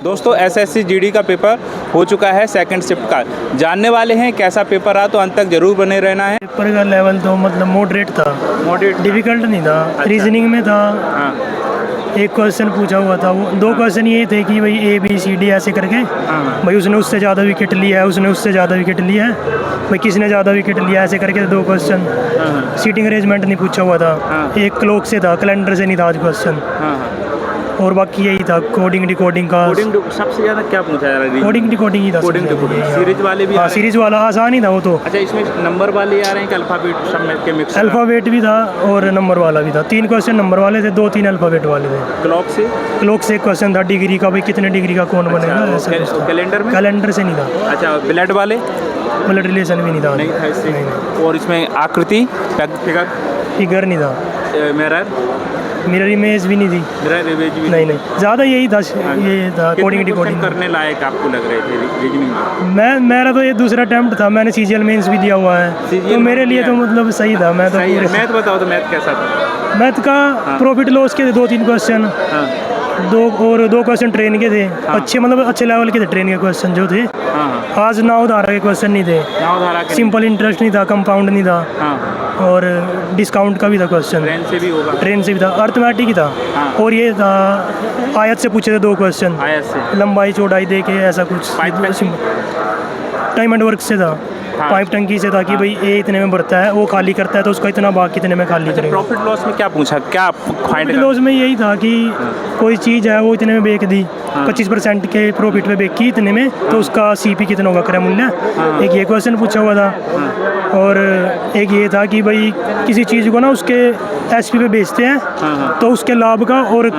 दोस्तों SSC GD का paper हो चुका है सेकंड शिफ्ट का। जानने वाले हैं कैसा पेपर रहा, तो अंत तक जरूर बने रहना है। पेपर का लेवल तो मतलब मॉडरेट था, मॉडरेट डिफिकल्ट नहीं था। अच्छा। रीजनिंग में था, हाँ एक क्वेश्चन पूछा हुआ था, वो दो क्वेश्चन ये थे कि भाई ए बी सी डी ऐसे करके, हाँ भाई उसने उससे ज़्यादा विकेट लिया है, उसने उससे ज़्यादा विकेट लिया है, भाई किसने ज़्यादा विकेट लिया है, ऐसे करके दो क्वेश्चन। हाँ सीटिंग अरेंजमेंट नहीं पूछा हुआ था, हाँ। एक क्लॉक से था, कैलेंडर से नहीं था आज क्वेश्चन। हाँ। और बाकी यही था कोडिंग डिकोडिंग का। कोडिंग सबसे ज़्यादा क्या पूछा जा रहा है? कोडिंग डिकोडिंग ही था। कोडिंग डिकोडिंग सीरीज वाले भी आ हाँ, रहे हैं? सीरीज वाला आसान ही था वो तो। अच्छा, इसमें नंबर वाले आ रहे हैं कि अल्फ़ाबेट सब में के मिक्स? अल्फ़ाबेट भी था और नंबर वाला भी था। 3 क्वेश्चन नंबर वाले थे, 2-3 अल्फ़ाबेट वाले थे। क्लॉक से? क्लॉक से एक क्वेश्चन था डिग्री का, भाई कितने डिग्री का कौन बनेगा, ऐसा कुछ था। कैलेंडर में? कैलेंडर से नहीं था। अच्छा, ब्लड वाले? ब्लड रिलेशन भी नहीं था। नहीं था इससे? नहीं। और इसमें आकृति फिगर? फिगर नहीं था। मिरर? मिरर इमेज भी नहीं थी। मिरर इमेज भी नहीं, ज़्यादा यही था। ये था कोडिंग कितने डिकोडिंग। क्वेश्चन करने लायक आपको लग रहे थे रीजनिंग में? मेरा तो ये दूसरा अटेम्प्ट था, मैंने सीजीएल मेंस भी दिया हुआ है, CGL तो मेरे लिए तो मतलब सही था। मैं तो सही है। पूरे मैथ बताओ तो मैथ कैसा था? मैथ का प्रॉफिट लॉस के थे 2-3 क्वेश्चन, हाँ 2 क्वेश्चन ट्रेन के थे। अच्छे मतलब अच्छे लेवल के थे ट्रेन के क्वेश्चन जो थे। हाँ हाँ। आज नावधारा के क्वेश्चन नहीं थे, नावधारा के? सिंपल इंटरेस्ट नहीं था, कंपाउंड नहीं था, हाँ। और डिस्काउंट का भी था क्वेश्चन। ट्रेन से भी होगा? ट्रेन से भी था, अर्थमेटिक ही था। हाँ। और ये था आयत से पूछे थे 2 क्वेश्चन, आयत से? लंबाई चौड़ाई दे के ऐसा कुछ। टाइम एंड वर्क से था। हाँ। पाइप टंकी से था कि भाई ए इतने में भरता है, वो खाली करता है तो उसका इतना भाग कितने में खाली करेगा। प्रॉफिट लॉस में क्या पूछा, क्या फाइंड? प्रॉफिट लॉस में यही था कि कोई चीज़ है वो इतने में बेच दी, 25% के प्रॉफिट में बेची इतने में, तो उसका सीपी कितना होगा, क्रय मूल्य। एक ये क्वेश्चन पूछा हुआ था, और एक ये था कि भाई किसी चीज़ को ना उसके एसपी पे बेचते हैं, तो उसके लाभ का और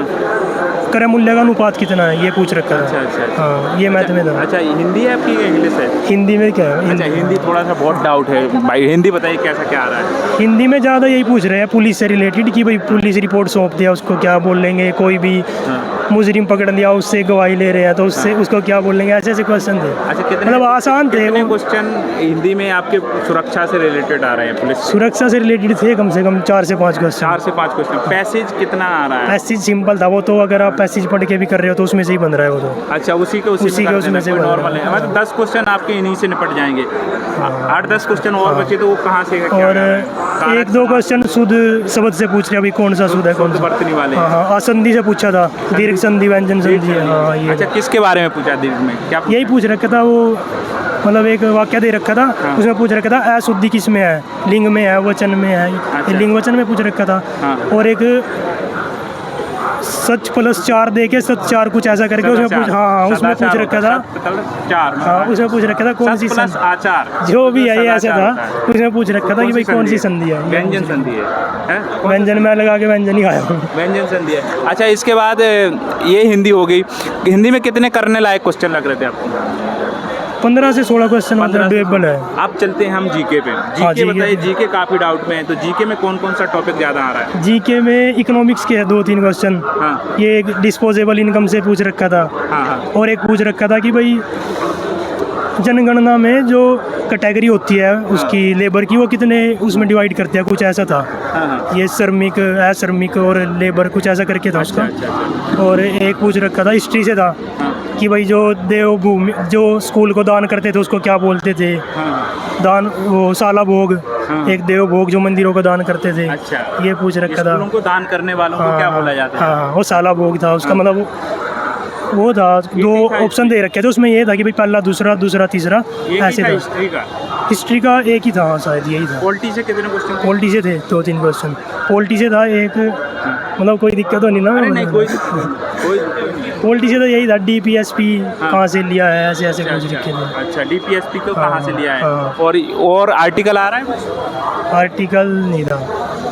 क्रय मूल्य का अनुपात कितना है, ये पूछ रखा अच्छा था। अच्छा। हाँ, ये मैथ में था। अच्छा, हिंदी है आपकी या इंग्लिश है? हिंदी में क्या है? अच्छा, हिंदी थोड़ा सा बहुत डाउट है भाई, हिंदी बताइए कैसा क्या आ रहा है? हिंदी में ज़्यादा यही पूछ रहे हैं पुलिस से रिलेटेड कि भाई पुलिस रिपोर्ट सौंप दिया, उसको क्या बोलेंगे, कोई भी मुजरिम पकड़ लिया उससे गवाही ले रहे हैं तो उससे उसको क्या बोलेंगे, ऐसे ऐसे क्वेश्चन थे। अच्छा, कितने मतलब आसान थे। कितने क्वेश्चन हिंदी में आपके सुरक्षा से रिलेटेड आ रहे हैं? पुलिस सुरक्षा से रिलेटेड थे कम से कम 4 से 5 क्वेश्चन। 4 से 5 क्वेश्चन। पैसेज कितना आ रहा है? पैसेज सिंपल था वो तो, अगर आप पैसेज पढ़ के भी कर रहे हो तो उसमें से ही बन रहा है वो तो। अच्छा, उसी के उसी के उसमें से नॉर्मल है। मतलब 10 क्वेश्चन आपके इन्हीं से निपट जाएंगे। 8-10 क्वेश्चन और बचे तो वो कहाँ से? और 1-2 क्वेश्चन शुद्ध शब्द से पूछ रहे, अभी कौन सा शुद्ध है कौन सा बर्तनी वाले? हाँ, असंधि से पूछा था, दीर्घ संधि व्यंजन संधि। हाँ, ये अच्छा, किसके बारे में पूछा दीर्घ में? क्या यही पूछ रखा था वो, मतलब एक वाक्य दे रखा था, उसमें पूछ रखा था अशुद्धि किस में है, लिंग में है, वचन में है। अच्छा। लिंग वचन में पूछ रखा था। और एक सच प्लस 4 दे के सच 4 कुछ ऐसा करके उसमें पूछ, हाँ उसमें पूछ रखा था। 4? हाँ, उसमें पूछ रखा था कौन सी प्लस आचार, जो भी है ये ऐसा था, उसमें पूछ रखा था कि भाई कौन सी संधि है। व्यंजन संधि है? व्यंजन में लगा के व्यंजन ही खाया हूँ। व्यंजन संधि है। अच्छा, इसके बाद ये हिंदी हो गई। हिंदी में कितने करने लायक क्वेश्चन लग रहे थे आपको? 15 से 16 क्वेश्चन मतलब डुएबल है। आप चलते हैं हम जीके पे। जीके बताइए, जीके काफी डाउट में है, तो जीके में कौन कौन सा टॉपिक ज्यादा आ रहा है? जीके में इकोनॉमिक्स के 2-3 क्वेश्चन। हाँ। ये एक डिस्पोजेबल इनकम से पूछ रखा था। हाँ। और एक पूछ रखा था कि भाई जनगणना में जो कैटेगरी होती है उसकी लेबर की, वो कितने उसमें डिवाइड करते हैं, कुछ ऐसा था। हाँ। ये श्रमिक, अश्रमिक और लेबर कुछ ऐसा करके था उसका। अच्छा। और एक पूछ रखा था हिस्ट्री से था कि भाई जो देवभूमि, जो स्कूल को दान करते थे उसको क्या बोलते थे। दान, वो साला भोग। एक देव भोग जो मंदिरों को दान करते थे। अच्छा, ये पूछ रखा था। स्कूलों को दान करने वालों को क्या बोला जाता है? हाँ, वो साला भोग था उसका। मतलब वो था, 2 ऑप्शन दे रखे थे उसमें, ये था कि भाई पहला दूसरा तीसरा ऐसे था। हिस्ट्री का एक ही था, हाँ शायद यही था। पॉलिटी से कितने क्वेश्चन? पॉलिटी से थे 2-3 क्वेश्चन। पॉलिटी से था एक, मतलब कोई दिक्कत तो नहीं ना? अरे नहीं, कोई पॉलिटी से तो यही था, डीपीएसपी कहाँ से लिया है, ऐसे ऐसे कुछ लिखे थे। अच्छा, डीपीएसपी को कहाँ से लिया है? हाँ। और आर्टिकल आ रहा है? आर्टिकल नहीं था,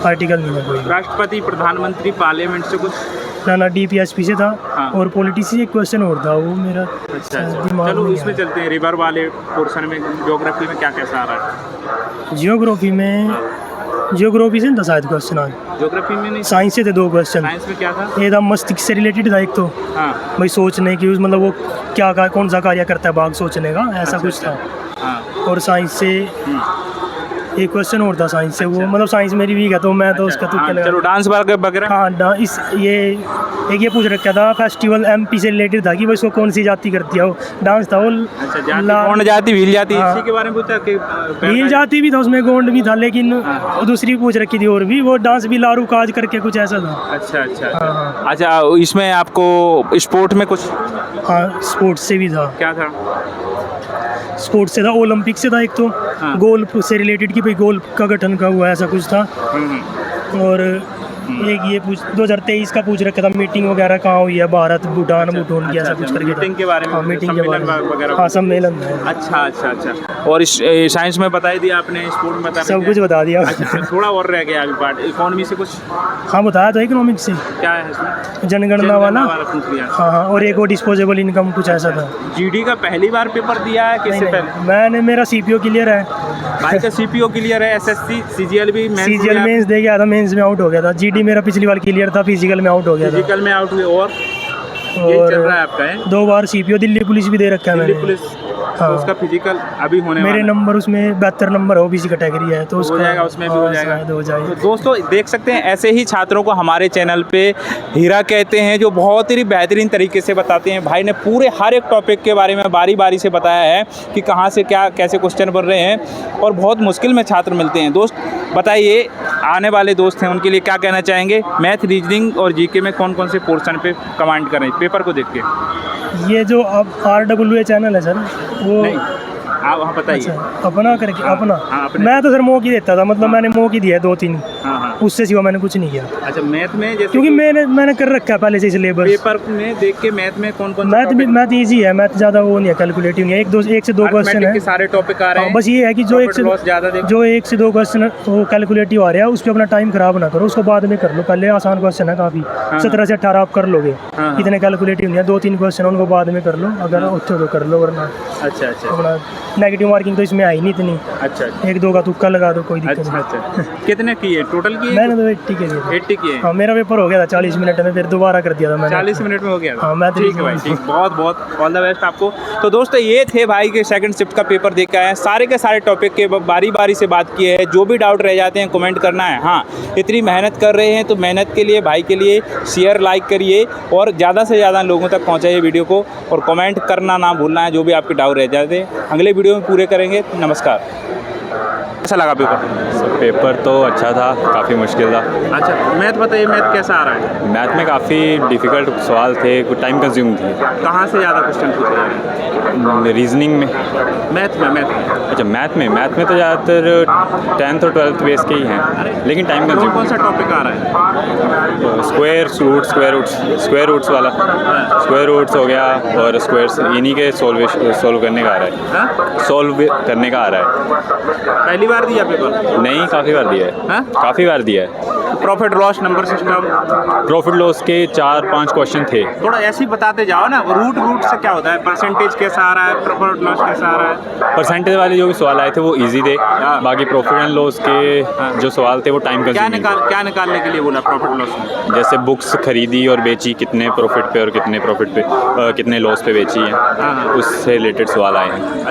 आर्टिकल नहीं था कोई। राष्ट्रपति, प्रधानमंत्री, पार्लियामेंट से कुछ? ना डीपीएसपी से था। हाँ। और पॉलिटी से एक क्वेश्चन और था, वो मेरा अच्छा। दिमाग चलो में उसमें चलते हैं। रिवर वाले पोर्शन में ज्योग्राफी में क्या कैसा आ रहा है? जियोग्राफी में, जियोग्राफी से था शायद क्वेश्चन आज। ज्योग्राफी में नहीं? साइंस से थे 2 क्वेश्चन। साइंस में क्या था? ये था मस्तिष्क से रिलेटेड था एक तो। हाँ। भाई सोचने की, मतलब वो क्या कौन सा कार्य करता है, भाग सोचने का, ऐसा कुछ था। हाँ। और साइंस से एक क्वेश्चन और था साइंस से, वो मतलब साइंस मेरी वीक है तो मैं तो उसका तुक्का लगा। चलो डांस वगैरह। हाँ इस ये एक ये पूछ रखा था फेस्टिवल एमपी से रिलेटेड था कि वो इसको कौन सी जाति करती है, वो डांस था वो अच्छा, जाति कौन जाति भील जाति, हाँ। इसी के बारे में पूछा कि भील जाति भी था उसमें, गोंड भी था, लेकिन दूसरी पूछ रखी थी और भी, वो डांस भी लारू काज करके कुछ ऐसा था। अच्छा अच्छा हाँ। अच्छा, इसमें आपको स्पोर्ट में कुछ हाँ स्पोर्ट्स से भी था, क्या था? स्पोर्ट्स से था, ओलंपिक से था एक तो, हाँ। गोल्फ से रिलेटेड कि भाई गोल्फ का गठन का हुआ ऐसा कुछ था, और एक ये 2023 का पूछ रखा था मीटिंग वगैरह कहाँ हुई है, भारत भूटान भूटान की ऐसा कुछ करके था। मीटिंग के बारे में, हाँ मीटिंग के बारे सम्मेलन में वगैरह। हाँ सम्मेलन था। अच्छा अच्छा अच्छा, और साइंस में बता ही दिया आपने, स्पोर्ट में बता सब कुछ बता दिया। अच्छा, थोड़ा और रह गया अभी पार्ट, इकोनॉमी से कुछ हाँ बताया तो इकोनॉमिक्स से, क्या है इसमें? जनगणना वाला। पूछ लिया। हाँ हाँ, और एक वो डिस्पोजेबल इनकम कुछ ऐसा था। जीडी का पहली बार पेपर दिया है किससे पहले? मैंने, मेरा सीपीओ क्लियर है, भाई का सीपीओ क्लियर है, एसएससी सीजीएल भी सीजीएल मेंस दे गया था, मेंस में आउट हो गया था। जीडी मेरा पिछली बार क्लियर था, फिजिकल में आउट हो गया था। फिजिकल में आउट हुए, और यही चल रहा है आपका है? 2 बार सीपीओ दिल्ली पुलिस भी दे रखा है दिल्ली मैंने। पुलिस, हाँ। तो उसका फिजिकल अभी होने मेरे वाला है। नंबर उसमें 72 नंबर है, ओबीसी कैटेगरी है तो हो उसका जाएगा, उसमें भी हो हाँ, जाएगा। शायद हो जाएगा। तो दोस्तों देख सकते हैं, ऐसे ही छात्रों को हमारे चैनल पे हीरा कहते हैं, जो बहुत ही बेहतरीन तरीके से बताते हैं। भाई ने पूरे हर एक टॉपिक के बारे में बारी बारी से बताया है कि कहाँ से क्या कैसे क्वेश्चन बन रहे हैं, और बहुत मुश्किल में छात्र मिलते हैं। दोस्त बताइए, आने वाले दोस्त हैं उनके लिए क्या कहना चाहेंगे? मैथ, रीजनिंग और जीके में कौन कौन से पोर्शन पे कमेंट करें पेपर को देख के? ये जो अब RWA चैनल है सर, वो नहीं, आप वहाँ बताइए। अच्छा, अपना करके हाँ, अपना हाँ, अपने। मैं तो सर मॉक ही देता था, मतलब मैंने मॉक ही दिया है 2-3, हाँ हाँ। उससे सिवा मैंने कुछ नहीं किया, अच्छा, मैथ में जैसे क्योंकि मैंने कर रखा है पहले से सिलेबस। पेपर में देख के मैथ में कौन कौन मैथ इजी है, मैथ ज़्यादा वो नहीं है, कैलकुलेटिव नहीं है। 1 से 2 क्वेश्चन है, सारे टॉपिक आ रहे हाँ, हैं। बस ये है कि जो 1 से ज़्यादा देखो। जो 1 से 2 क्वेश्चन वो कैलकुलेटिव आ रहा है, उस पर अपना टाइम खराब ना करो, उसको बाद में कर लो। पहले आसान क्वेश्चन है काफ़ी, 17 से 18 आप कर लोगे, हाँ। इतने कैलकुलेटिव नहीं है। 2-3 क्वेश्चन उनको बाद में कर लो, अगर उठो तो कर लो, वरना अच्छा अच्छा अपना नेगेटिव मार्किंग तो इसमें आई नहीं इतनी, अच्छा 1-2 का तुक्का लगा दो, कोई दिक्कत अच्छा नहीं। अच्छा। कितने किए टोटल किए? मैंने तो 80 के दिए। 80 किए। हाँ, मेरा पेपर हो गया था 40 मिनट में, फिर दोबारा कर दिया था मैंने। 40 मिनट में हो गया था? हाँ, मैं तो ठीक है भाई, ठीक, बहुत बहुत ऑल द बेस्ट आपको। तो दोस्तों ये थे भाई के सेकंड शिफ्ट का पेपर देख के आए हैं, सारे के सारे टॉपिक के बारी बारी से बात किए हैं। जो भी डाउट रह जाते हैं कमेंट करना है। हाँ, इतनी मेहनत कर रहे हैं तो मेहनत के लिए भाई के लिए शेयर लाइक करिए, और ज़्यादा से ज़्यादा लोगों तक पहुँचाइए वीडियो को, और कमेंट करना ना भूलना है जो भी आपके डाउट रह जाते हैं। अगले वीडियो में पूरे करेंगे। नमस्कार। कैसा लगा पेपर? पेपर तो अच्छा था, काफ़ी मुश्किल था। अच्छा, मैथ बताइए, मैथ कैसा आ रहा है? मैथ में काफ़ी डिफ़िकल्ट सवाल थे, कुछ टाइम कंज्यूम थी। कहाँ से ज़्यादा क्वेश्चन पूछे जा रहे हैं? रीजनिंग में। मैथ में अच्छा, मैथ में तो ज़्यादातर 10th और 12th बेस के ही हैं, लेकिन टाइम कौन कंज्यूम। कौन सा टॉपिक आ रहा है? स्क्वायर रूट्स वाला, स्क्वायर रूट्स हो गया, और स्क्वायर्स इन्हीं के सोल्व करने का आ रहा है, हाँ? सोल्व करने का आ रहा है। पहली बार दिया पेपर? नहीं, काफ़ी बार दिया है। हाँ? काफ़ी बार दिया है। Profit loss, number system, profit loss के 4-5 क्वेश्चन थे। थोड़ा ऐसे ही बताते जाओ ना। रूट से क्या होता है, परसेंटेज कैसा आ रहा है, प्रॉफिट लॉस कैसा आ रहा है? परसेंटेज वाले जो भी सवाल आए थे वो इजी थे, बाकी प्रॉफिट एंड लॉस के जो सवाल थे वो टाइम कंज्यूमिंग। क्या निकालने के लिए बोला प्रॉफिट लॉस में? जैसे बुक्स खरीदी और बेची, कितने प्रॉफिट पे और कितने प्रॉफिट पे कितने लॉस पे बेची हैं, हाँ। उससे रिलेटेड सवाल आए हैं।